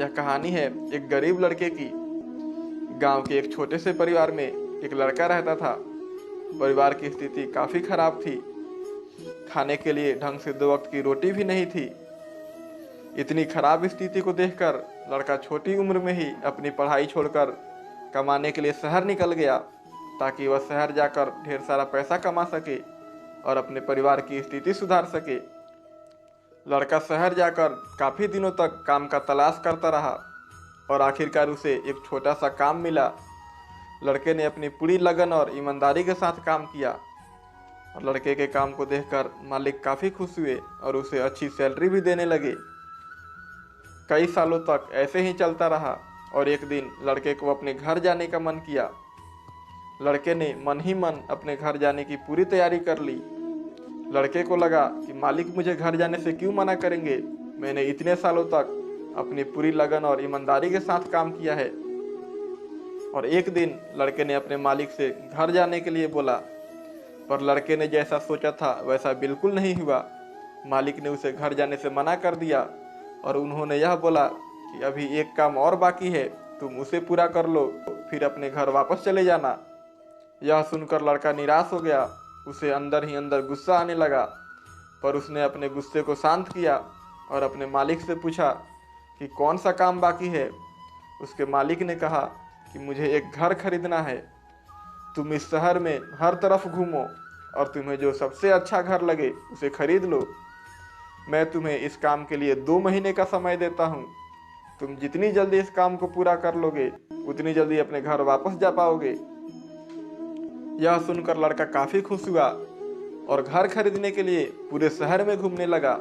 यह कहानी है एक गरीब लड़के की। गांव के एक छोटे से परिवार में एक लड़का रहता था। परिवार की स्थिति काफ़ी खराब थी। खाने के लिए ढंग से 2 वक्त की रोटी भी नहीं थी। इतनी खराब स्थिति को देखकर लड़का छोटी उम्र में ही अपनी पढ़ाई छोड़कर कमाने के लिए शहर निकल गया, ताकि वह शहर जाकर ढेर सारा पैसा कमा सके और अपने परिवार की स्थिति सुधार सके। लड़का शहर जाकर काफ़ी दिनों तक काम का तलाश करता रहा और आखिरकार उसे एक छोटा सा काम मिला। लड़के ने अपनी पूरी लगन और ईमानदारी के साथ काम किया और लड़के के काम को देखकर मालिक काफ़ी खुश हुए और उसे अच्छी सैलरी भी देने लगे। कई सालों तक ऐसे ही चलता रहा और एक दिन लड़के को अपने घर जाने का मन किया। लड़के ने मन ही मन अपने घर जाने की पूरी तैयारी कर ली। लड़के को लगा कि मालिक मुझे घर जाने से क्यों मना करेंगे। मैंने इतने सालों तक अपनी पूरी लगन और ईमानदारी के साथ काम किया है। और एक दिन लड़के ने अपने मालिक से घर जाने के लिए बोला, पर लड़के ने जैसा सोचा था वैसा बिल्कुल नहीं हुआ। मालिक ने उसे घर जाने से मना कर दिया और उन्होंने यह बोला कि अभी एक काम और बाकी है, तुम उसे पूरा कर लो, फिर अपने घर वापस चले जाना। यह सुनकर लड़का निराश हो गया। उसे अंदर ही अंदर गुस्सा आने लगा, पर उसने अपने गुस्से को शांत किया और अपने मालिक से पूछा कि कौन सा काम बाकी है। उसके मालिक ने कहा कि मुझे एक घर खरीदना है। तुम इस शहर में हर तरफ घूमो और तुम्हें जो सबसे अच्छा घर लगे उसे खरीद लो। मैं तुम्हें इस काम के लिए 2 महीने का समय देता हूँ। तुम जितनी जल्दी इस काम को पूरा कर लोगे उतनी जल्दी अपने घर वापस जा पाओगे। यह सुनकर लड़का काफ़ी खुश हुआ और घर खरीदने के लिए पूरे शहर में घूमने लगा।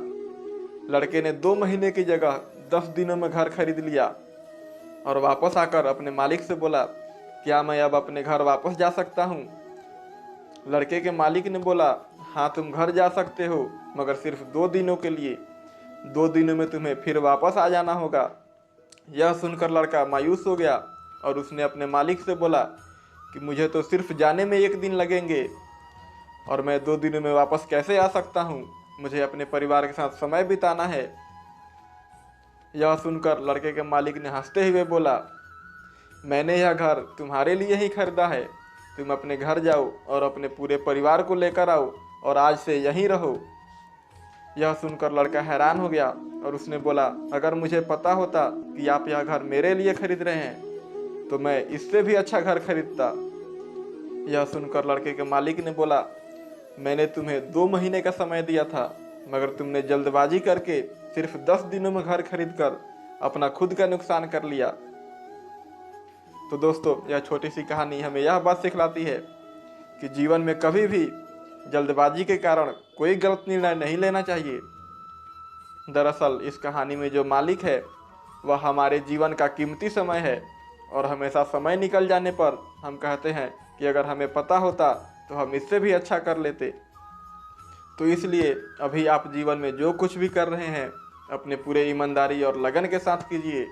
लड़के ने 2 महीने की जगह 10 दिनों में घर खरीद लिया और वापस आकर अपने मालिक से बोला, क्या मैं अब अपने घर वापस जा सकता हूँ? लड़के के मालिक ने बोला, हाँ तुम घर जा सकते हो, मगर सिर्फ 2 दिनों के लिए। 2 दिनों में तुम्हें फिर वापस आ जाना होगा। यह सुनकर लड़का मायूस हो गया और उसने अपने मालिक से बोला कि मुझे तो सिर्फ जाने में 1 दिन लगेंगे और मैं 2 दिनों में वापस कैसे आ सकता हूँ? मुझे अपने परिवार के साथ समय बिताना है। यह सुनकर लड़के के मालिक ने हंसते हुए बोला, मैंने यह घर तुम्हारे लिए ही खरीदा है। तुम अपने घर जाओ और अपने पूरे परिवार को लेकर आओ और आज से यहीं रहो। यह सुनकर लड़का हैरान हो गया और उसने बोला, अगर मुझे पता होता कि आप यह घर मेरे लिए खरीद रहे हैं तो मैं इससे भी अच्छा घर खरीदता। यह सुनकर लड़के के मालिक ने बोला, मैंने तुम्हें 2 महीने का समय दिया था, मगर तुमने जल्दबाजी करके सिर्फ 10 दिनों में घर खरीदकर अपना खुद का नुकसान कर लिया। तो दोस्तों, यह छोटी सी कहानी हमें यह बात सिखलाती है कि जीवन में कभी भी जल्दबाजी के कारण कोई गलत निर्णय नहीं लेना चाहिए। दरअसल इस कहानी में जो मालिक है वह हमारे जीवन का कीमती समय है और हमेशा समय निकल जाने पर हम कहते हैं कि अगर हमें पता होता तो हम इससे भी अच्छा कर लेते। तो इसलिए अभी आप जीवन में जो कुछ भी कर रहे हैं अपने पूरे ईमानदारी और लगन के साथ कीजिए।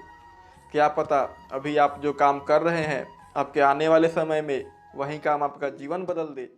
क्या पता अभी आप जो काम कर रहे हैं आपके आने वाले समय में वही काम आपका जीवन बदल दे।